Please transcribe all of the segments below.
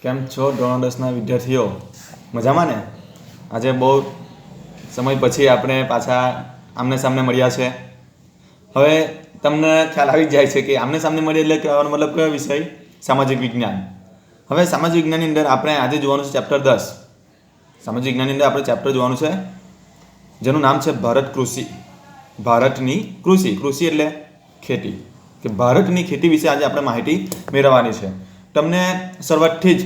કેમ છો ધોરણ 10ના વિદ્યાર્થીઓ? મજામાં ને? આજે બહુ સમય પછી આપણે પાછા આમને સામને મળ્યા છે. હવે તમને ખ્યાલ આવી જાય છે કે આમને સામને મળીએ એટલે કહેવાનો મતલબ કયો વિષય? સામાજિક વિજ્ઞાન. હવે સામાજિક વિજ્ઞાનની અંદર આપણે આજે જોવાનું છે ચેપ્ટર 10. સામાજિક વિજ્ઞાનની અંદર આપણે ચેપ્ટર જોવાનું છે જેનું નામ છે ભારત કૃષિ. ભારતની કૃષિ. કૃષિ એટલે ખેતી. કે ભારતની ખેતી વિશે આજે આપણે માહિતી મેળવવાની છે. તમને શરૂઆતથી જ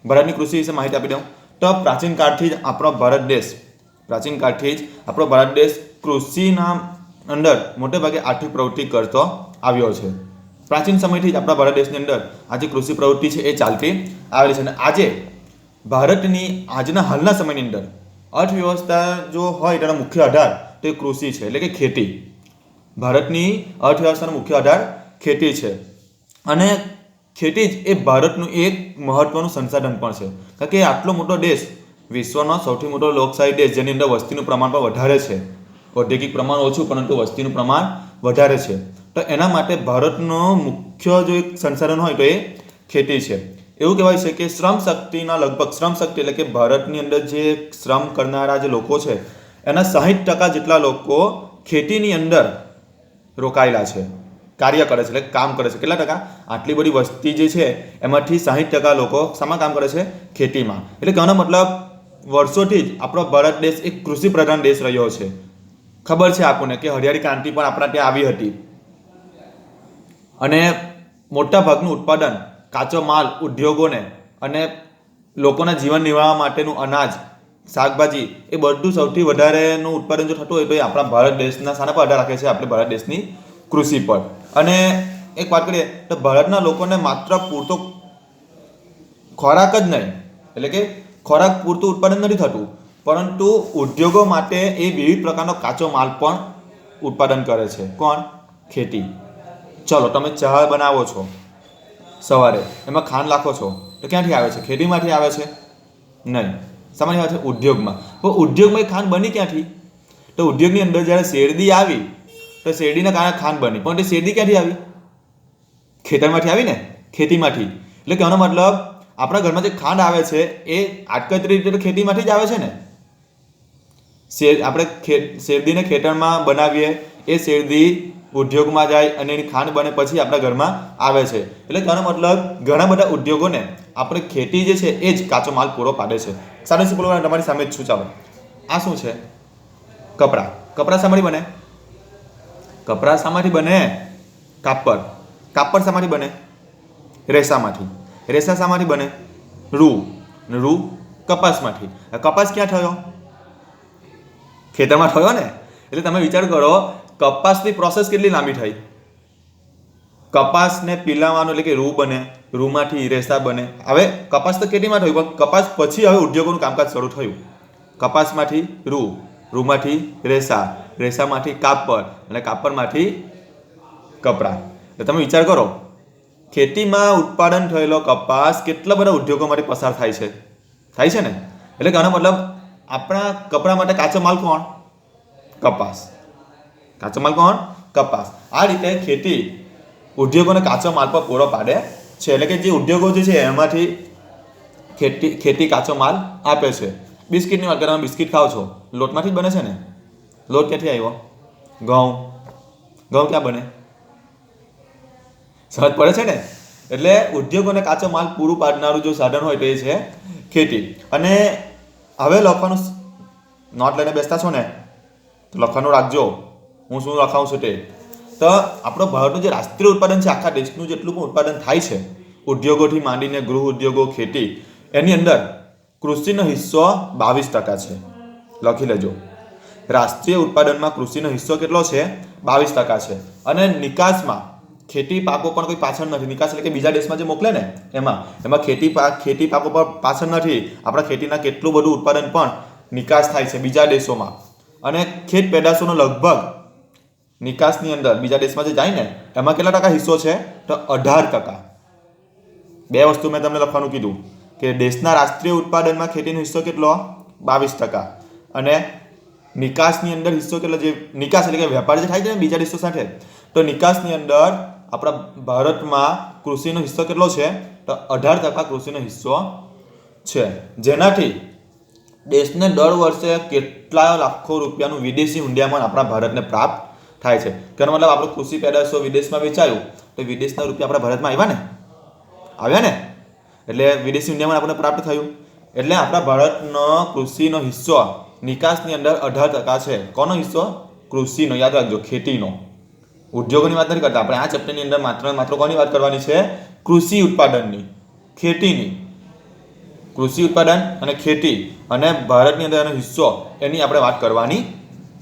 ભારતની કૃષિ વિશે માહિતી આપી દઉં તો પ્રાચીન કાળથી જ આપણો ભારત દેશ કૃષિના અંદર મોટે ભાગે આર્થિક પ્રવૃત્તિ કરતો આવ્યો છે. પ્રાચીન સમયથી જ આપણા ભારત દેશની અંદર આજે કૃષિ પ્રવૃત્તિ છે એ ચાલતી આવેલી છે. અને આજે ભારતની આજના હાલના સમયની અંદર અર્થવ્યવસ્થા જો હોય તેનો મુખ્ય આધાર તો એ કૃષિ છે, એટલે કે ખેતી. ભારતની અર્થવ્યવસ્થાનો મુખ્ય આધાર ખેતી છે અને ખેતી જ એ ભારતનું એક મહત્વનું સંસાધન પણ છે. કારણ કે આટલો મોટો દેશ, વિશ્વનો સૌથી મોટો લોકશાહી દેશ, જેની અંદર વસ્તીનું પ્રમાણ પણ વધારે છે, ઔદ્યોગિક પ્રમાણ ઓછું પરંતુ વસ્તીનું પ્રમાણ વધારે છે, તો એના માટે ભારતનો મુખ્ય જો એક સંસાધન હોય તો એ ખેતી છે. એવું કહેવાય છે કે શ્રમ શક્તિના લગભગ શ્રમ શક્તિ એટલે કે ભારતની અંદર જે શ્રમ કરનારા જે લોકો છે એના 60% જેટલા લોકો ખેતીની અંદર રોકાયેલા છે, કાર્ય કરે છે, એટલે કામ કરે છે. કેટલા ટકા? આટલી બધી વસ્તી જે છે એમાંથી 60% લોકો શામાં કામ કરે છે? ખેતીમાં. એટલે કહેવાનો મતલબ વર્ષોથી જ આપણો ભારત દેશ એક કૃષિ પ્રધાન દેશ રહ્યો છે. ખબર છે આપણને કે હરિયાળી ક્રાંતિ પણ આપણા ત્યાં આવી હતી અને મોટા ભાગનું ઉત્પાદન, કાચો માલ, ઉદ્યોગોને અને લોકોના જીવન નિર્વાહ માટેનું અનાજ, શાકભાજી એ બધું સૌથી વધારેનું ઉત્પાદન જો થતું હોય તો એ આપણા ભારત દેશના શાના પર આધાર રાખે છે? આપણે ભારત દેશની કૃષિ પર. અને એક વાત કરીએ તો ભારતના લોકોને માત્ર પૂરતો ખોરાક જ નહીં, એટલે કે ખોરાક પૂરતું ઉત્પાદન નથી થતું, પરંતુ ઉદ્યોગો માટે એ વિવિધ પ્રકારનો કાચો માલ પણ ઉત્પાદન કરે છે. કોણ? ખેતી. ચલો, તમે ચા બનાવો છો સવારે, એમાં ખાંડ નાખો છો તો ક્યાંથી આવે છે? ખેતીમાંથી આવે છે? નહીં. શામાંથી આવે છે? ઉદ્યોગમાં. તો ઉદ્યોગમાં એ ખાંડ બની ક્યાંથી? તો ઉદ્યોગની અંદર જ્યારે શેરડી આવી તો શેરડીના કારણે ખાંડ બની, પણ તે શેરડી ક્યાંથી આવી? ખેતરમાંથી આવી ને, ખેતીમાંથી. એટલે કહેવાનો મતલબ આપણા ઘરમાં જે ખાંડ આવે છે એ આડકતરી રીતે ખેતીમાંથી જ આવે છે ને. આપણે શેરડીને ખેતરમાં બનાવીએ, એ શેરડી ઉદ્યોગમાં જાય અને એની ખાંડ બને પછી આપણા ઘરમાં આવે છે. એટલે કહેવાનો મતલબ ઘણા બધા ઉદ્યોગોને આપણે ખેતી જે છે એ જ કાચો માલ પૂરો પાડે છે. સારું શું બોલવાનું? તમારી સામે જ છું. ચાલો, આ શું છે? કપડાં. કપડાં શામાંથી બને? કપડાં શામાંથી બને? કાપડ. કાપડ શામાંથી બને? રેસામાંથી. રેસા શામાંથી બને? રૂ. રૂ કપાસમાંથી. કપાસ ક્યાં થયો? ખેતરમાં થયો ને. એટલે તમે વિચાર કરો, કપાસની પ્રોસેસ કેટલી લાંબી થઈ. કપાસને પીલાવાનું એટલે કે રૂ બને, રૂમાંથી રેસા બને. હવે કપાસ તો ખેતીમાં થયું, પણ કપાસ પછી હવે ઉદ્યોગોનું કામકાજ શરૂ થયું. કપાસમાંથી રૂ, રૂમાંથી રેસા, રેસામાંથી કાપડ અને કાપડમાંથી કપડાં. એટલે તમે વિચાર કરો, ખેતીમાં ઉત્પાદન થયેલો કપાસ કેટલા બધા ઉદ્યોગોમાંથી પસાર થાય છે. થાય છે ને. એટલે કે આનો મતલબ આપણા કપડા માટે કાચો માલ કોણ? કપાસ. કાચો માલ કોણ? કપાસ. આ રીતે ખેતી ઉદ્યોગોને કાચો માલ પર પૂરો પાડે છે. એટલે કે જે ઉદ્યોગો જે છે એમાંથી ખેતી કાચો માલ આપે છે. બિસ્કિટની વાત કરવામાં, બિસ્કિટ ખાઓ છો, લોટમાંથી જ બને છે ને. લોટ ક્યાંથી આવ્યો? ઘઉં. ઘઉં ક્યાં બને? સમજ પડે છે ને. એટલે ઉદ્યોગોને કાચો માલ પૂરું પાડનારું જો સાધન હોય તો એ છે ખેતી. અને હવે લખવાનું નોટ લઈને બેસતા છો ને તો લખવાનું રાખજો, હું શું લખાવું છું તે. તો આપણો ભારતનું જે રાષ્ટ્રીય ઉત્પાદન છે, આખા દેશનું જેટલું પણ ઉત્પાદન થાય છે ઉદ્યોગોથી માંડીને ગૃહ ઉદ્યોગો, ખેતી, એની અંદર કૃષિનો હિસ્સો 22% છે. લખી લેજો. રાષ્ટ્રીય ઉત્પાદનમાં કૃષિનો હિસ્સો કેટલો છે? 22% છે. અને નિકાસમાં ખેતી પાકો પણ કોઈ પાછળ નથી. નિકાસ એટલે કે બીજા દેશમાં જે મોકલે ને એમાં ખેતી પાકો પણ પાછળ નથી. આપણા ખેતીના કેટલું બધું ઉત્પાદન પણ નિકાસ થાય છે બીજા દેશોમાં. અને ખેત પેદાશોનો લગભગ નિકાસની અંદર બીજા દેશમાં જે જાય ને એમાં કેટલા ટકા હિસ્સો છે? તો 18%. બે વસ્તુ મેં તમને લખવાનું કીધું કે દેશના રાષ્ટ્રીય ઉત્પાદનમાં ખેતીનો હિસ્સો કેટલો? 22%. અને નિકાસની અંદર હિસ્સો કેટલો? જે નિકાસ એટલે કે વેપાર જે થાય છે ને બીજા દેશો સાથે, તો નિકાસની અંદર આપણા ભારતમાં કૃષિનો હિસ્સો કેટલો છે? તો 18% કૃષિનો હિસ્સો છે, જેનાથી દેશને દર વર્ષે કેટલા લાખો રૂપિયાનું વિદેશી હુંડિયામણ આપણા ભારતને પ્રાપ્ત થાય છે. તેનો મતલબ આપણું કૃષિ પેદાશો વિદેશમાં વેચાયું તો વિદેશના રૂપિયા આપણા ભારતમાં આવ્યા ને એટલે વિદેશી હુંડિયામણ આપણને પ્રાપ્ત થયું. એટલે આપણા ભારતનો કૃષિનો હિસ્સો નિકાસની અંદર 18% છે. કોનો હિસ્સો? કૃષિનો. યાદ રાખજો, ખેતીનો. ઉદ્યોગોની વાત નથી કરતા આપણે. આ ચેપ્ટરની અંદર માત્ર કોની વાત કરવાની છે? કૃષિ ઉત્પાદનની, ખેતીની. કૃષિ ઉત્પાદન અને ખેતી અને ભારતની અંદર એનો હિસ્સો એની આપણે વાત કરવાની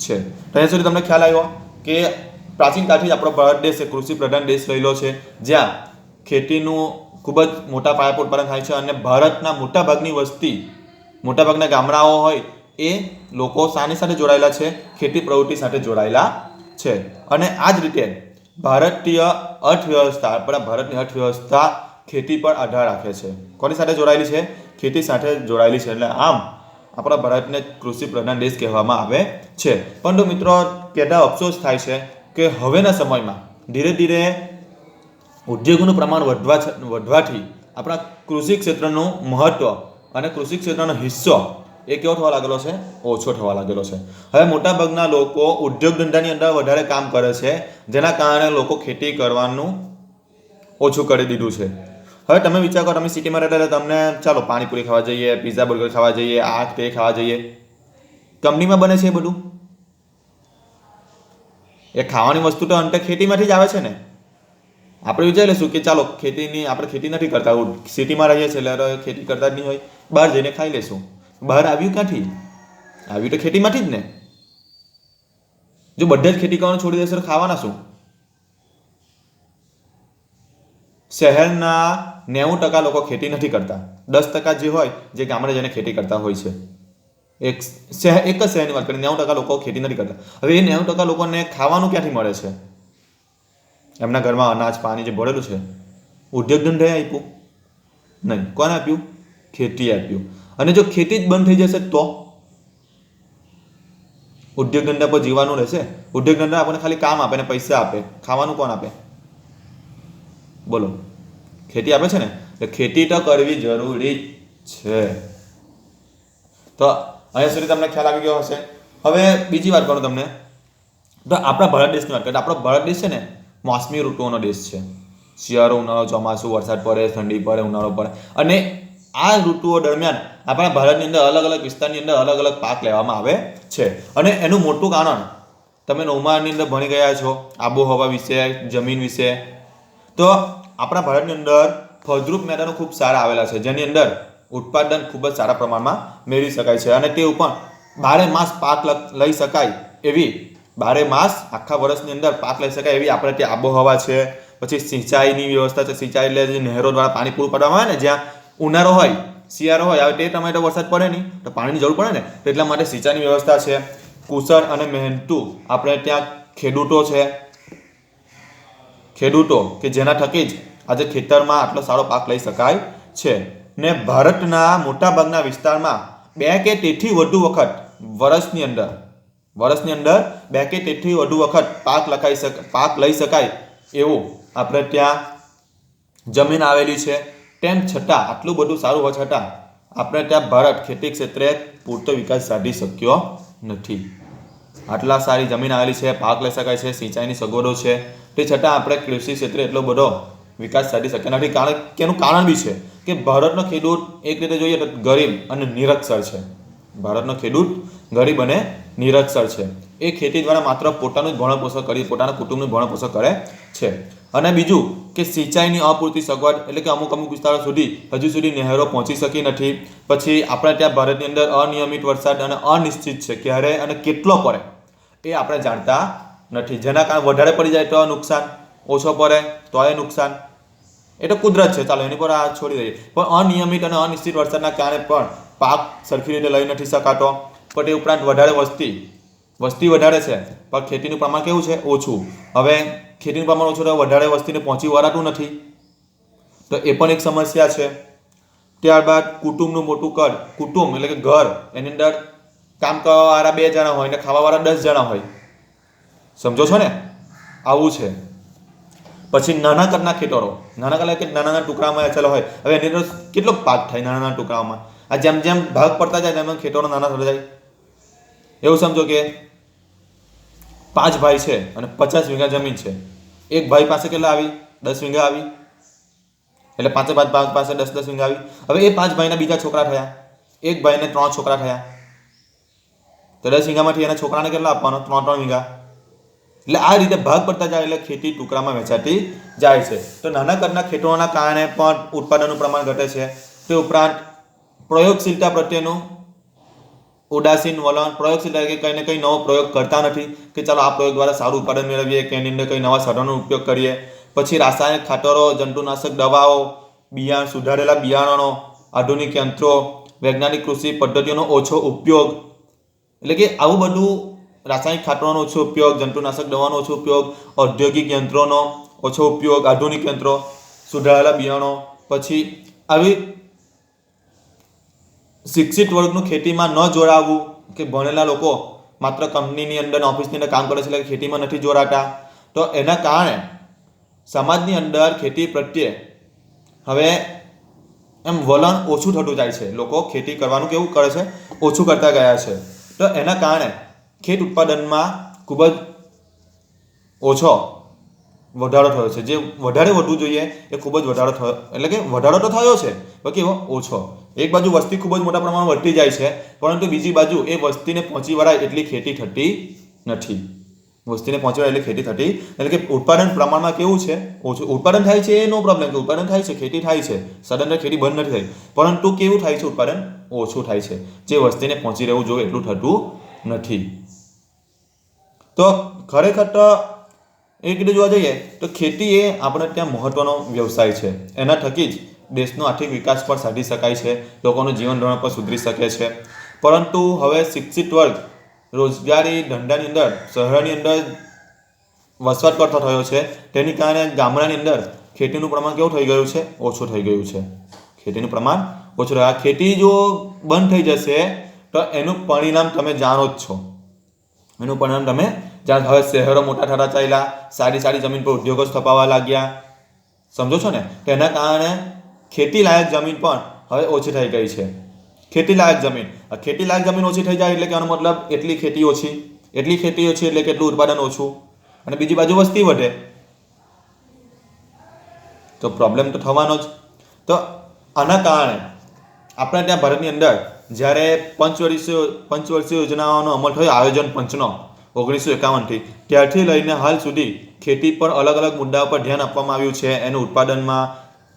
છે. તો અહીંયા સુધી તમને ખ્યાલ આવ્યો કે પ્રાચીન કાળથી જ આપણો ભારત દેશ એ કૃષિ પ્રધાન દેશ રહેલો છે, જ્યાં ખેતીનું ખૂબ જ મોટા પાયા પર ઉત્પાદન થાય છે અને ભારતના મોટાભાગની વસ્તી, મોટાભાગના ગામડાઓ હોય એ લોકો શાની સાથે જોડાયેલા છે? ખેતી પ્રવૃત્તિ સાથે જોડાયેલા છે. અને આ જ રીતે ભારતીય અર્થવ્યવસ્થા, આપણા ભારતની અર્થવ્યવસ્થા ખેતી પર આધાર રાખે છે. કોની સાથે જોડાયેલી છે? ખેતી સાથે જોડાયેલી છે. એટલે આમ આપણા ભારતને કૃષિ પ્રધાન દેશ કહેવામાં આવે છે. પરંતુ મિત્રો કહેતા અફસોસ થાય છે કે હવેના સમયમાં ધીરે ધીરે ઉદ્યોગોનું પ્રમાણ વધવાથી આપણા કૃષિ ક્ષેત્રનું મહત્વ અને કૃષિ ક્ષેત્રનો હિસ્સો એ કેવો થવા લાગેલો છે? ઓછો થવા લાગેલો છે. હવે મોટાભાગના લોકો ઉદ્યોગ ધંધાની અંદર વધારે કામ કરે છે, જેના કારણે લોકો ખેતી કરવાનું ઓછું કરી દીધું છે. હવે તમે વિચાર કરો, તમે સિટીમાં રહેતા એટલે તમને ચાલો પાણીપુરી ખાવા જઈએ, પીઝા બર્ગર ખાવા જઈએ, આ તે ખાવા જઈએ, કંપનીમાં બને છે એ બધું. એ ખાવાની વસ્તુ તો અંતે ખેતીમાંથી જ આવે છે ને. આપણે વિચારી લઈશું કે ચાલો આપણે ખેતી નથી કરતા, સિટીમાં રહીએ છીએ એટલે ખેતી કરતા જ નહીં હોય, બહાર જઈને ખાઈ લઈશું. બહાર આવ્યું ક્યાંથી? આવ્યું તો ખેતીમાંથી જ ને. જો બધા જ ખેતી કરવાનું છોડી દેશે તો ખાવાના શું? શહેરના 90% લોકો ખેતી નથી કરતા, 10% જે હોય જે ગામડે જઈને ખેતી કરતા હોય છે. એક જ શહેરની વાત કરીએ, 90% લોકો ખેતી નથી કરતા. હવે એ 90% લોકોને ખાવાનું ક્યાંથી મળે છે? એમના ઘરમાં અનાજ પાણી જે ભરેલું છે, ઉદ્યોગ ધંધાએ આપ્યું? નહીં. કોને આપ્યું? ખેતી આપ્યું. અને જો ખેતી જ બંધ થઈ જશે તો ઉદ્યોગ ધંધા પર જીવવાનું રહેશે? ઉદ્યોગ ધંધા આપણને ખાલી કામ આપે ને પૈસા આપે, ખાવાનું કોણ આપે? બોલો. ખેતી આપે છે ને, એટલે ખેતી તો કરવી જરૂરી છે. તો અહીંયા સુધી તમને ખ્યાલ આવી ગયો હશે. હવે બીજી વાત કરું તમને, તો આપણા ભારત દેશની વાત કરીએ. આપણો ભારત દેશ છે ને મોસમી ઋતુઓનો દેશ છે. શિયાળો, ઉનાળો, ચોમાસું, વરસાદ પડે, ઠંડી પડે, ઉનાળો પડે. અને આ ઋતુઓ દરમિયાન આપણા ભારતની અંદર અલગ અલગ વિસ્તારની અંદર અલગ અલગ પાક લેવામાં આવે છે. અને એનું મોટું કારણ તમે 9માની અંદર ભણી ગયા છો, આબોહવા વિશે, જમીન વિશે. તો આપણા ભારતની અંદર ફળદ્રુપ મેદાનો ખૂબ સારા આવેલા છે, જેની અંદર ઉત્પાદન ખૂબ જ સારા પ્રમાણમાં મેળવી શકાય છે. અને તે ઉપર 12 માસ પાક લઈ શકાય એવી, 12 માસ આખા વર્ષની અંદર પાક લઈ શકાય એવી આપણે ત્યાં આબોહવા છે. પછી સિંચાઈની વ્યવસ્થા છે. સિંચાઈ એટલે જે નહેરો દ્વારા પાણી પૂરું પાડવામાં આવે ને, જ્યાં ઉનાળો હોય, શિયાળો હોય, હવે તે સમયે તો વરસાદ પડે નહીં તો પાણીની જરૂર પડે ને, તો એટલા માટે સિંચાઈની વ્યવસ્થા છે. કુશળ અને મહેનતુ આપણે ત્યાં ખેડૂતો છે, ખેડૂતો કે જેના થકી જ આજે ખેતરમાં આટલો સારો પાક લઈ શકાય છે. ને ભારતના મોટાભાગના વિસ્તારમાં 2 કે તેથી વધુ વખત વર્ષની અંદર 2 કે તેથી વધુ વખત પાક લઈ શકાય એવું આપણે ત્યાં જમીન આવેલી છે. તેમ છતાં આટલું બધું સારું હોવા છતાં આપણે ત્યાં ભારત ખેતી ક્ષેત્રે પૂરતો વિકાસ સાધી શક્યો નથી. આટલા સારી જમીન આવેલી છે, પાક લઈ શકાય છે, સિંચાઈની સગવડો છે, તે છતાં આપણે કૃષિ ક્ષેત્રે એટલો બધો વિકાસ સાધી શક્યા નથી. કારણ કે એનું કારણ બી છે કે ભારતનો ખેડૂત એક રીતે જોઈએ તો ગરીબ અને નિરક્ષર છે. ભારતનો ખેડૂત ગરીબ અને નિરક્ષર છે. એ ખેતી દ્વારા માત્ર પોતાનું જ ભરણપોષણ કરી, પોતાના કુટુંબનું ભરણપોષણ કરે છે. અને બીજું કે સિંચાઈની અપૂરતી સગવડ, એટલે કે અમુક વિસ્તારો સુધી હજુ સુધી નહેરો પહોંચી શકી નથી. પછી આપણે ત્યાં ભારતની અંદર અનિયમિત વરસાદ અને અનિશ્ચિત છે, ક્યારે અને કેટલો પડે એ આપણે જાણતા નથી. જેના કારણે વધારે પડી જાય તો નુકસાન, ઓછો પડે તો એ નુકસાન. એ તો કુદરત છે, ચાલો એની પર આ છોડી દઈએ. પણ અનિયમિત અને અનિશ્ચિત વરસાદના કારણે પણ પાક સરખી રીતે લઈ નથી શકાતો. પણ એ ઉપરાંત વધારે વસ્તી વધારે છે પણ ખેતીનું પ્રમાણ કેવું છે? ઓછું. હવે ખેતીનું પ્રમાણ ઓછું તો વધારે વસ્તીને પહોંચી વળાતું નથી, તો એ પણ એક સમસ્યા છે. ત્યારબાદ કુટુંબનું મોટું કદ, કુટુંબ એટલે કે ઘર, એની અંદર કામ કરવાવાળા 2 જણા હોય ને ખાવાવાળા 10 જણા હોય. સમજો છો ને? આવું છે. પછી નાના કદના ખેતરો, નાના કદના કે નાના નાના ટુકડામાં વહેંચેલા હોય. હવે એની અંદર કેટલો ભાગ થાય નાના નાના ટુકડાઓમાં. આ જેમ જેમ ભાગ પડતા જાય તેમ ખેતરો નાના થતા જાય. એવું સમજો કે 5 ભાઈ છે અને 50 વીઘા જમીન છે. એક ભાઈ પાસે કેટલા આવી? 10 વીઘા આવી. એટલે 5 ભાગ પાસે 10 વીઘા આવી. હવે એ 5 ભાઈના બીજા છોકરા થયા. એક ભાઈને 3 છોકરા થયા. તો 10 વીઘામાંથી એના છોકરાને કેટલા આપવાનો? 3 વીઘા. એટલે આ રીતે ભાગ પડતા જાય એટલે ખેતી ટુકડામાં વહેંચાતી જાય છે. તો નાના કદના ખેતરોના કારણે પણ ઉત્પાદનનું પ્રમાણ ઘટે છે. તે ઉપરાંત પ્રયોગશીલતા પ્રત્યેનું ઉદાસીન વલણ, પ્રયોગશીલતા કે કંઈ ને કંઈ નવો પ્રયોગ કરતા નથી કે ચાલો આ પ્રયોગ દ્વારા સારું ઉત્પાદન મેળવીએ કે એની અંદર કંઈ નવા સાધનોનો ઉપયોગ કરીએ. પછી રાસાયણિક ખાતરો, જંતુનાશક દવાઓ, બિયારણ, સુધારેલા બિયારણો, આધુનિક યંત્રો, વૈજ્ઞાનિક કૃષિ પદ્ધતિઓનો ઓછો ઉપયોગ. એટલે કે આવું બધું રાસાયણિક ખાતરોનો ઓછો ઉપયોગ, જંતુનાશક દવાનો ઓછો ઉપયોગ, ઔદ્યોગિક યંત્રોનો ઓછો ઉપયોગ, આધુનિક યંત્રો, સુધારેલા બિયારણો. પછી આવી શિક્ષિત વર્ગનું ખેતીમાં ન જોડાવવું કે ભણેલા લોકો માત્ર કંપનીની અંદર ઓફિસની અંદર કામ કરે છે એટલે ખેતીમાં નથી જોડાતા. તો એના કારણે સમાજની અંદર ખેતી પ્રત્યે હવે એમ વલણ ઓછું થતું જાય છે. લોકો ખેતી કરવાનું કેવું કરે છે? ઓછું કરતા ગયા છે. તો એના કારણે ખેત ઉત્પાદનમાં ખૂબ જ ઓછો વધારો થયો છે. જે વધારે વધવું જોઈએ એ ખૂબ જ વધારો થયો, એટલે કે વધારો તો થયો છે બાકી એવો ઓછો. એક બાજુ વસ્તી ખૂબ જ મોટા પ્રમાણમાં વધતી જાય છે, પરંતુ બીજી બાજુ એ વસ્તીને પહોંચી વળાય એટલી ખેતી થતી નથી. વસ્તીને પહોંચી વળાય એટલી ખેતી થતી, એટલે કે ઉત્પાદન પ્રમાણમાં કેવું છે? ઓછું. ઉત્પાદન થાય છે એ નો પ્રોબ્લેમ, કે ઉત્પાદન થાય છે, ખેતી થાય છે, સદંતર ખેતી બંધ નથી થઈ, પરંતુ કેવું થાય છે? ઉત્પાદન ઓછું થાય છે. જે વસ્તીને પહોંચી રહેવું જોઈએ એટલું થતું નથી. તો ખરેખર તો એક રીતે જોવા જઈએ તો ખેતી એ આપણે ત્યાં મહત્વનો વ્યવસાય છે. એના થકી જ દેશનો આર્થિક વિકાસ પણ સાધી શકાય છે, લોકોનું જીવન ધોરણ પણ સુધરી શકે છે. પરંતુ હવે શિક્ષિત વર્ગ રોજગારી ધંધાની અંદર શહેરની અંદર વસવાટ કરતો થયો છે. તેની કારણે ગામડાની અંદર ખેતીનું પ્રમાણ કેવું થઈ ગયું છે? ઓછું થઈ ગયું છે. ખેતીનું પ્રમાણ ઓછું રહ્યું. ખેતી જો બંધ થઈ જશે તો એનું પરિણામ તમે જાણો જ છો. એનું પરિણામ તમે જ્યાં હવે શહેરો મોટા થતા ચાલ્યા, સારી સારી જમીન પર ઉદ્યોગો સ્થપાવા લાગ્યા, સમજો છો ને? તો એના કારણે ખેતી લાયક જમીન પણ હવે ઓછી થઈ ગઈ છે. ખેતી લાયક જમીન ઓછી થઈ જાય એટલે કે આનો મતલબ એટલી ખેતી ઓછી એટલે કેટલું ઉત્પાદન ઓછું, અને બીજી બાજુ વસ્તી વધે તો પ્રોબ્લેમ તો થવાનો જ. તો આના કારણે આપણે ત્યાં ભારતની અંદર જ્યારે પંચવર્ષીય યોજનાઓનો અમલ થયો આયોજન પંચનો 1951થી, ત્યારથી લઈને હાલ સુધી ખેતી પર અલગ અલગ મુદ્દાઓ પર ધ્યાન આપવામાં આવ્યું છે. એનું ઉત્પાદનમાં,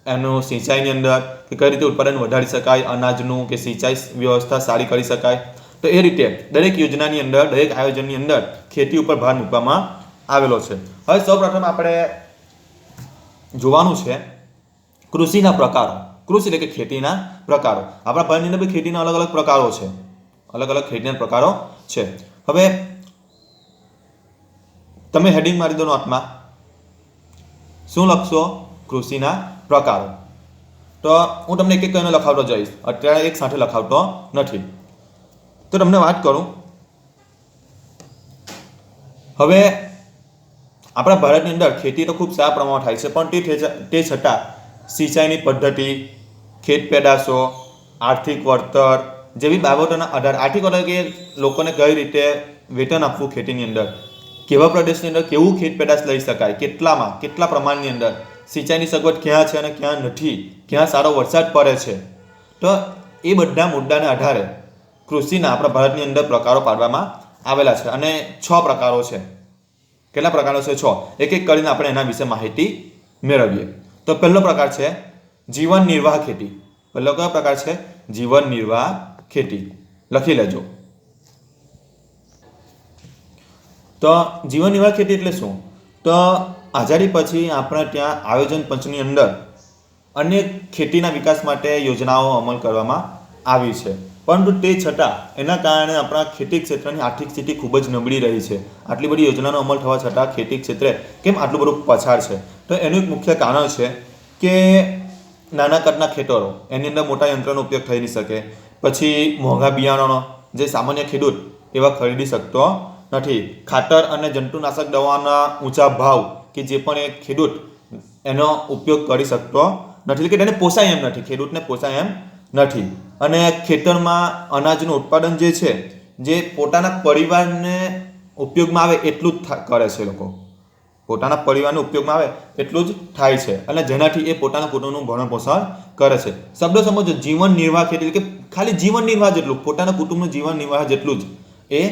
એનું સિંચાઈની અંદર કે કઈ રીતે ઉત્પાદન વધારી શકાય અનાજનું, કે સિંચાઈ વ્યવસ્થા સારી કરી શકાય. તો એ રીતે દરેક યોજનાની અંદર, દરેક આયોજનની અંદર ખેતી ઉપર ભાર મૂકવામાં આવેલો છે. હવે સૌપ્રથમ આપણે જોવાનું છે કૃષિના પ્રકારો. કૃષિ એટલે કે ખેતીના પ્રકારો. આપણા ભારતની અંદર ખેતીના અલગ અલગ પ્રકારો છે. ખેતીના પ્રકારો છે. હવે તમે હેડિંગ મારી દો નોટમાં. શું લખશો? કૃષિના પ્રકારો. તો હું તમને એક એક કરીને લખાવતો જઈશ, અત્યારે એક સાથે લખાવતો નથી. તો તમને વાત કરું, હવે આપણા ભારતની અંદર ખેતી તો ખૂબ સારા પ્રમાણમાં થાય છે, પણ તે છતાં સિંચાઈની પદ્ધતિ, ખેત પેદાશો, આર્થિક વળતર જેવી બાબતોના આધાર, આર્થિક વળતર કે લોકોને કઈ રીતે વેતન આપવું ખેતીની અંદર, કેવા પ્રદેશની અંદર કેવું ખેત પેદાશ લઈ શકાય, કેટલા પ્રમાણની અંદર, સિંચાઈની સગવડ ક્યાં છે અને ક્યાં નથી, ક્યાં સારો વરસાદ પડે છે. તો એ બધા મુદ્દાને આધારે કૃષિના આપણા ભારતની અંદર પ્રકારો પાડવામાં આવેલા છે, અને 6 પ્રકારો છે. કેટલા પ્રકારો છે? 6. એક એક કરીને આપણે એના વિશે માહિતી મેળવીએ. તો પહેલો પ્રકાર છે જીવન નિર્વાહ ખેતી. પહેલો કયો પ્રકાર છે? જીવન નિર્વાહ ખેતી. લખી લેજો. તો જીવન નિર્વાહ ખેતી એટલે શું? તો આઝાદી પછી આપણે ત્યાં આયોજન પંચની અંદર અનેક ખેતીના વિકાસ માટે યોજનાઓ અમલ કરવામાં આવી છે, પરંતુ તે છતાં એના કારણે આપણા ખેતી ક્ષેત્રની આર્થિક સ્થિતિ ખૂબ જ નબળી રહી છે. આટલી બધી યોજનાનો અમલ થવા છતાં ખેતી ક્ષેત્રે કેમ આટલું બધું પછાડ છે? તો એનું એક મુખ્ય કારણ છે કે નાના કદના ખેતરો, એની અંદર મોટા યંત્રનો ઉપયોગ થઈ નહીં શકે. પછી મોંઘા બિયારણો જે સામાન્ય ખેડૂત એવા ખરીદી શકતો નથી. ખાતર અને જંતુનાશક દવાના ઊંચા ભાવ કે જે પણ એક ખેડૂત એનો ઉપયોગ કરી શકતો નથી, એટલે કે તેને પોસાય એમ નથી, ખેડૂતને પોસાય એમ નથી. અને ખેતરમાં અનાજનું ઉત્પાદન જે છે, જે પોતાના પરિવારને ઉપયોગમાં આવે એટલું જ કરે છે લોકો, પોતાના પરિવારનો ઉપયોગમાં આવે એટલું જ થાય છે, અને જેનાથી એ પોતાના કુટુંબનું ભરણ પોષણ કરે છે. શબ્દો સમજો, જીવન નિર્વાહ ખેતી, એટલે કે ખાલી જીવન નિર્વાહ જેટલું, પોતાના કુટુંબનું જીવન નિર્વાહ જેટલું જ એ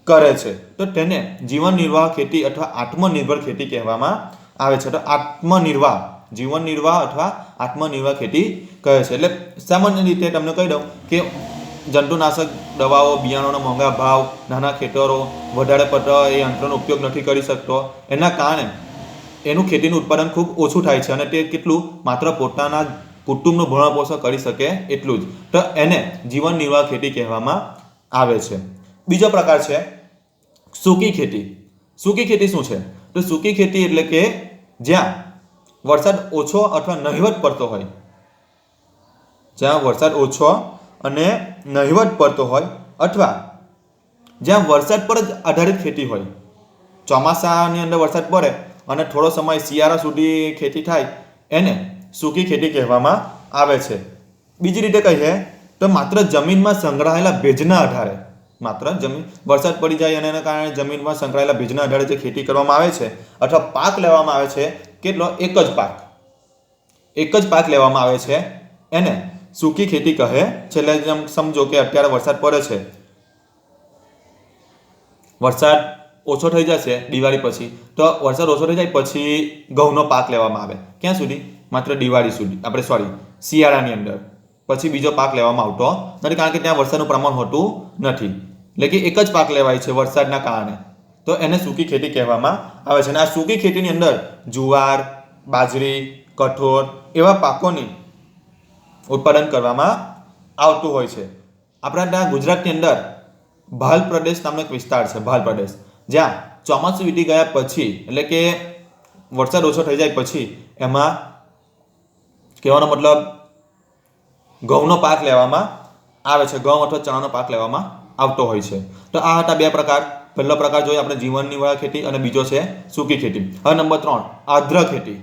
કરે છે, તો તેને જીવન નિર્વાહ ખેતી અથવા આત્મનિર્ભર ખેતી કહેવામાં આવે છે. તો આત્મનિર્વાહ, જીવન નિર્વાહ અથવા આત્મનિર્વાહ ખેતી કહે છે. એટલે સામાન્ય રીતે તમને કહી દઉં કે જંતુનાશક દવાઓ, બિયારણોના મોંઘા ભાવ, નાના ખેતરો, વધારે પડતો એ યંત્રનો ઉપયોગ નથી કરી શકતો, એના કારણે એનું ખેતીનું ઉત્પાદન ખૂબ ઓછું થાય છે, અને તે કેટલું માત્ર પોતાના કુટુંબનું ભરણ પોષણ કરી શકે એટલું જ. તો એને જીવન નિર્વાહ ખેતી કહેવામાં આવે છે. બીજો પ્રકાર છે સૂકી ખેતી. સૂકી ખેતી શું છે? તો સૂકી ખેતી એટલે કે જ્યાં વરસાદ ઓછો અથવા નહિવત પડતો હોય, જ્યાં વરસાદ ઓછો અને નહિવત પડતો હોય, અથવા જ્યાં વરસાદ પર જ આધારિત ખેતી હોય. ચોમાસાની અંદર વરસાદ પડે અને થોડો સમય શિયાળા સુધી ખેતી થાય, એને સૂકી ખેતી કહેવામાં આવે છે. બીજી રીતે કહીએ તો માત્ર જમીનમાં સંગ્રહાયેલા ભેજના આધારે, માત્ર વરસાદ પડી જાય અને એના કારણે જમીનમાં સંકળાયેલા ભેજના આધારે જે ખેતી કરવામાં આવે છે અથવા પાક લેવામાં આવે છે, કેટલો? એક જ પાક લેવામાં આવે છે, એને સૂકી ખેતી કહે છે. એટલે સમજો કે અત્યારે વરસાદ પડે છે, વરસાદ ઓછો થઈ જશે દિવાળી પછી, તો વરસાદ ઓછો થઈ જાય પછી ઘઉંનો પાક લેવામાં આવે. ક્યાં સુધી? માત્ર દિવાળી સુધી, શિયાળાની અંદર. પછી બીજો પાક લેવામાં આવતો નથી, કારણ કે ત્યાં વરસાદનું પ્રમાણ હોતું નથી. એટલે કે એક જ પાક લેવાય છે વરસાદના કારણે, તો એને સૂકી ખેતી કહેવામાં આવે છે. અને આ સૂકી ખેતીની અંદર જુવાર, બાજરી, કઠોળ એવા પાકોની ઉત્પાદન કરવામાં આવતું હોય છે. આપણા ત્યાં ગુજરાતની અંદર ભાલ પ્રદેશ નામનો એક વિસ્તાર છે, ભાલ પ્રદેશ, જ્યાં ચોમાસું વીતી ગયા પછી, એટલે કે વરસાદ ઓછો થઈ જાય પછી, એમાં કહેવાનો મતલબ ઘઉંનો પાક લેવામાં આવે છે, ઘઉં અથવા ચણાનો પાક લેવામાં આવતો હોય છે. તો આ હતા બે પ્રકાર. પહેલો પ્રકાર જોઈએ આપણે જીવન નિર્વાહ ખેતી, અને બીજો છે સૂકી ખેતી. હવે નંબર 3 આર્દ્ર ખેતી.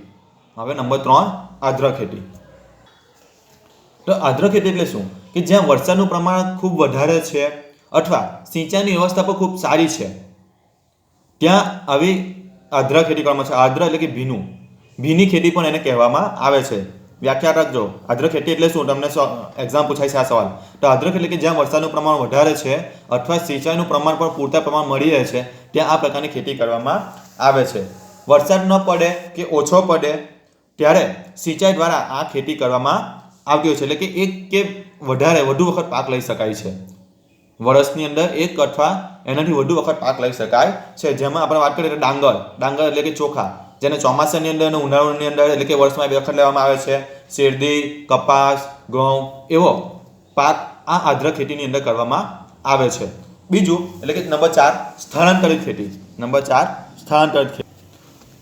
આર્દ્ર ખેતી. તો આર્દ્ર ખેતી એટલે શું? કે જ્યાં વરસાદનું પ્રમાણ ખૂબ વધારે છે અથવા સિંચાઈની વ્યવસ્થા પણ ખૂબ સારી છે, ત્યાં આવી આર્દ્ર ખેતી કરવામાં છે. આર્દ્ર એટલે કે ભીની ખેતી પણ એને કહેવામાં આવે છે. વ્યાખ્યા રાખજો, આર્દ્ર ખેતી એટલે શું? તમને એક્ઝામ પૂછાય છે આ સવાલ. તો આર્દ્ર ખેતી એટલે કે જ્યાં વરસાદનું પ્રમાણ વધારે છે અથવા સિંચાઈનું પ્રમાણ પણ પૂરતા પ્રમાણ મળી રહે છે, ત્યાં આ પ્રકારની ખેતી કરવામાં આવે છે. વરસાદ ન પડે કે ઓછો પડે ત્યારે સિંચાઈ દ્વારા આ ખેતી કરવામાં આવતી હોય છે. એટલે કે એક કે વધુ વખત પાક લઈ શકાય છે. વર્ષની અંદર એક અથવા એનાથી વધુ વખત પાક લઈ શકાય છે. જેમાં આપણે વાત કરીએ તો ડાંગર એટલે કે ચોખા, જેને ચોમાસાની અંદર અને ઉનાળાની અંદર એટલે કે વર્ષમાં 2 વખત લેવામાં આવે છે. શેરડી, કપાસ, ઘઉં એવો પાક આ આર્દ્ર ખેતીની અંદર કરવામાં આવે છે. બીજું એટલે કે નંબર 4 સ્થળાંતરિત ખેતી.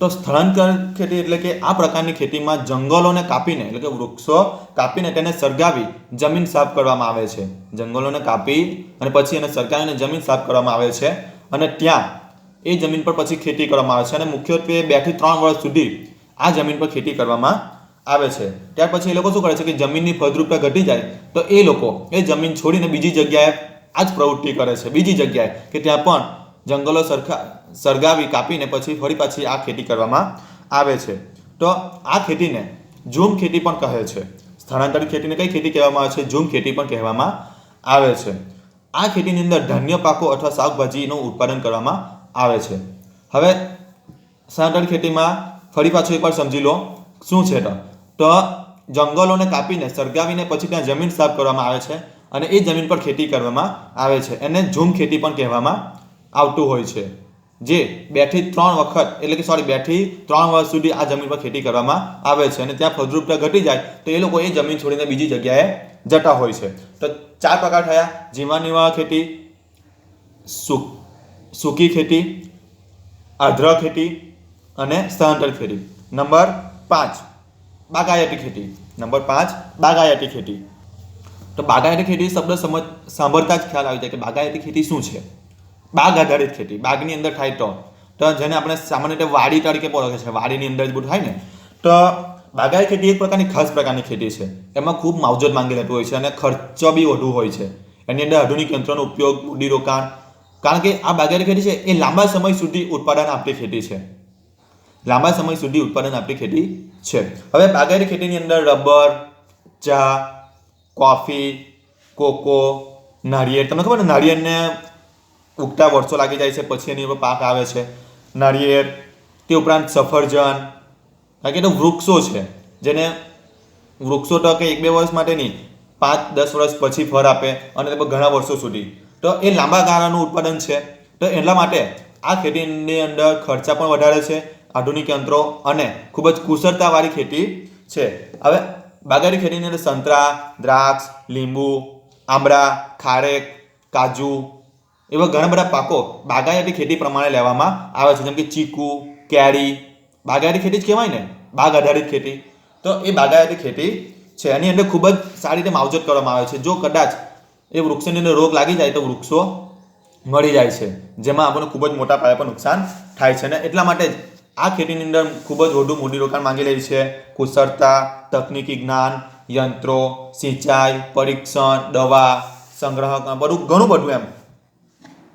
તો સ્થળાંતરિત ખેતી એટલે કે આ પ્રકારની ખેતીમાં જંગલોને કાપીને, એટલે કે વૃક્ષો કાપીને તેને સળગાવી જમીન સાફ કરવામાં આવે છે. જંગલોને કાપી અને પછી એને સળગાવીને જમીન સાફ કરવામાં આવે છે, અને ત્યાં એ જમીન પર પછી ખેતી કરવામાં આવે છે. અને મુખ્યત્વે 2 થી 3 વર્ષ સુધી આ જમીન પર ખેતી કરવામાં આવે છે. ત્યાર પછી એ લોકો શું કરે છે કે જમીનની ફળદ્રુપતા ઘટી જાય તો એ લોકો એ જમીન છોડીને બીજી જગ્યાએ આ જ પ્રવૃત્તિ કરે છે, બીજી જગ્યાએ કે ત્યાં પણ જંગલો સળગાવી કાપીને પછી ફરી પાછી આ ખેતી કરવામાં આવે છે. તો આ ખેતીને ઝૂમ ખેતી પણ કહે છે. સ્થળાંતરિત ખેતીને કઈ ખેતી કહેવામાં આવે છે? ઝૂમ ખેતી પણ કહેવામાં આવે છે. આ ખેતીની અંદર ધાન્ય પાકો અથવા શાકભાજીનું ઉત્પાદન કરવામાં આવે છે. હવે સ્થળાંતરિત ખેતીમાં ફરી પાછું એકવાર સમજી લો શું છે. તો જંગલોને કાપીને સળગાવીને પછી ત્યાં જમીન સાફ કરવામાં આવે છે, અને એ જમીન પર ખેતી કરવામાં આવે છે. એને ઝૂમ ખેતી પણ કહેવામાં આવતું હોય છે, જે 2 થી 3 વખત એટલે કે 2 થી 3 વર્ષ સુધી આ જમીન પર ખેતી કરવામાં આવે છે. અને ત્યાં ફળદ્રુપતા ઘટી જાય તો એ લોકો એ જમીન છોડીને બીજી જગ્યાએ જતા હોય છે. તો 4 પ્રકાર થયા: જીવન નિર્વાહ ખેતી, સૂકી ખેતી, આર્દ્ર ખેતી અને સ્થળાંતરિત ખેતી. નંબર 5 બાગાયતી ખેતી. તો બાગાયતી ખેતી શબ્દ સાંભળતા જ ખ્યાલ આવી જાય કે બાગાયતી ખેતી શું છે. બાગ આધારિત ખેતી, બાગની અંદર થાય તો જેને આપણે સામાન્ય રીતે વાડી તરીકે ઓળખે છે, વાડીની અંદર જ બધું થાય ને, તો બાગાયતી ખેતી એક પ્રકારની ખાસ પ્રકારની ખેતી છે. એમાં ખૂબ માવજત માંગી લેતું હોય છે અને ખર્ચો બી વધુ હોય છે. એની અંદર આધુનિક યંત્રોનો ઉપયોગ, મૂડીરોકાણ, કારણ કે આ બાગાયતી ખેતી છે એ લાંબા સમય સુધી ઉત્પાદન આપતી ખેતી છે. લાંબા સમય સુધી ઉત્પાદન આપતી ખેતી છે. હવે બાગાયતી ખેતીની અંદર રબર, ચા, કોફી, કોકો, નાળિયેર, તમને ખબર ને નાળિયેરને ઉગતા વર્ષો લાગી જાય છે, પછી એની ઉપર પાક આવે છે. નાળિયેર, તે ઉપરાંત સફરજન, કારણ કે તો વૃક્ષો છે જેને વૃક્ષો તો કે 1-2 વર્ષ માટે નહીં, 5-10 વર્ષ પછી ફળ આપે અને તે ઘણા વર્ષો સુધી, તો એ લાંબા ગાળાનું ઉત્પાદન છે. તો એટલા માટે આ ખેતીની અંદર ખર્ચા પણ વધારે છે, આધુનિક યંત્રો અને ખૂબ જ કુશળતાવાળી ખેતી છે. હવે બાગાયતી ખેતીની અંદર સંતરા, દ્રાક્ષ, લીંબુ, આંબળા, ખારેક, કાજુ એવા ઘણા બધા પાકો બાગાયતી ખેતી પ્રમાણે લેવામાં આવે છે. જેમ કે ચીકુ, કેરી, બાગાયતી ખેતી જ કહેવાય ને, બાગ આધારિત ખેતી. તો એ બાગાયતી ખેતી છે. એની અંદર ખૂબ જ સારી રીતે માવજત કરવામાં આવે છે. જો કદાચ એ વૃક્ષની અંદર રોગ લાગી જાય તો વૃક્ષો મરી જાય છે, જેમાં આપણને ખૂબ જ મોટા પાયે પર નુકસાન થાય છે. અને એટલા માટે જ આ ખેતીની અંદર ખૂબ જ વધુ મૂડીરોકાણ માંગી લે છે. કુશળતા, તકનીકી જ્ઞાન, યંત્રો, સિંચાઈ, પરીક્ષણ, દવા, સંગ્રહ, ઘણું બધું એમ.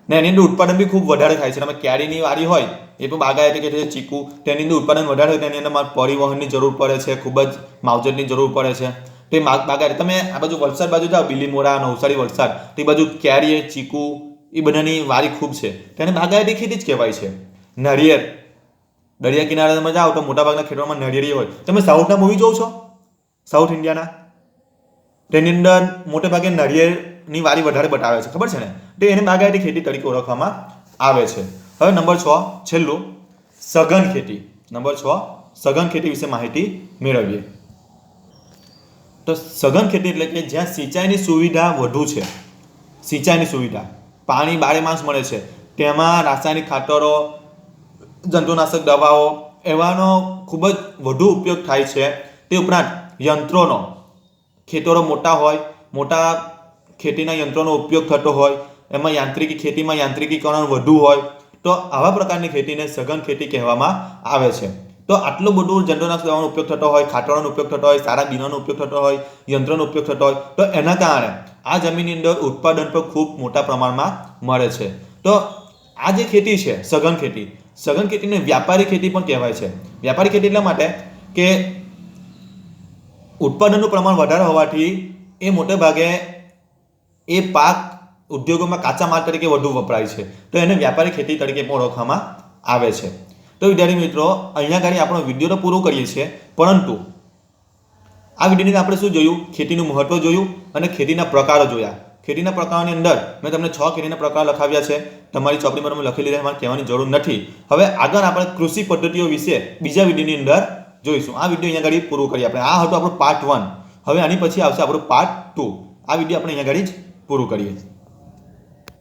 ને એની અંદર ઉત્પાદન બી ખૂબ વધારે થાય છે. તમે કેરીની વાડી હોય એ પણ બાગાયતી ખેતી છે, ચીકુ, તેની અંદર ઉત્પાદન વધારે હોય તેની અંદર પરિવહનની જરૂર પડે છે, ખૂબ જ માવજતની જરૂર પડે છે. તો એ બાગાયતી, તમે આ બાજુ વલસાડ બાજુ જાઓ, બીલીમોરા, નવસારી, વલસાડ, તો એ બાજુ કેરી, ચીકુ એ બધાની વાડી ખૂબ છે. તેને બાગાયતી ખેતી જ કહેવાય છે. નાળિયેર, દરિયા કિનારે તમે જાઓ તો મોટાભાગના ખેતરોમાં નાળિયેરી હોય. તમે સાઉથના મૂવી જોવો છો, સાઉથ ઇન્ડિયાના, તેની અંદર મોટે ભાગે નાળિયેરની વાડી વધારે બતાવે છે, ખબર છે ને? તો એને બાગાયતી ખેતી તરીકે ઓળખવામાં આવે છે. હવે નંબર 6, છેલ્લું, સઘન ખેતી. નંબર 6, સઘન ખેતી વિશે માહિતી મેળવીએ. તો સઘન ખેતી એટલે કે જ્યાં સિંચાઈની સુવિધા વધુ છે. સિંચાઈની સુવિધા, પાણી બારેમાસ મળે છે, તેમાં રાસાયણિક ખાતરો, જંતુનાશક દવાઓ એવાનો ખૂબ જ વધુ ઉપયોગ થાય છે. તે ઉપરાંત યંત્રોનો, ખેતરો મોટા હોય, મોટા ખેતીના યંત્રોનો ઉપયોગ થતો હોય, એમાં ખેતીમાં યાંત્રિકીકરણ વધુ હોય, તો આવા પ્રકારની ખેતીને સઘન ખેતી કહેવામાં આવે છે. તો આટલું બધું જંતુનાશક દવાનો ઉપયોગ થતો હોય, ખાતરોનો ઉપયોગ થતો હોય, સારા બીજોનો ઉપયોગ થતો હોય, યંત્રનો ઉપયોગ થતો હોય, તો એના કારણે આ જમીનની અંદર ઉત્પાદન પણ ખૂબ મોટા પ્રમાણમાં મળે છે. તો આ જે ખેતી છે સઘન ખેતીને વ્યાપારી ખેતી પણ કહેવાય છે. વ્યાપારી ખેતી એટલા માટે કે ઉત્પાદનનું પ્રમાણ વધારે હોવાથી એ મોટે ભાગે એ પાક ઉદ્યોગોમાં કાચા માલ તરીકે વધુ વપરાય છે, તો એને વ્યાપારી ખેતી તરીકે પણ ઓળખવામાં આવે છે. તો વિદ્યાર્થી મિત્રો, અહીંયા આગળ આપણો વિડીયો તો પૂરો કરીએ છીએ, પરંતુ આ વિડીયોની આપણે શું જોયું? ખેતીનું મહત્વ જોયું અને ખેતીના પ્રકારો જોયા. ખેતીના પ્રકારોની અંદર મેં તમને 6 ખેતીના પ્રકાર લખાવ્યા છે. તમારી ચોપડી પર લખી લીધા, મારે કહેવાની જરૂર નથી. હવે આગળ આપણે કૃષિ પદ્ધતિઓ વિશે બીજા વિડીયોની અંદર જોઈશું. આ વિડીયો અહીંયા આગળ પૂરું કરીએ આપણે. આ હતું આપણું પાર્ટ 1. હવે આની પછી આવશે આપણું પાર્ટ 2. આ વિડીયો આપણે અહીંયા આગળ જ પૂરું કરીએ.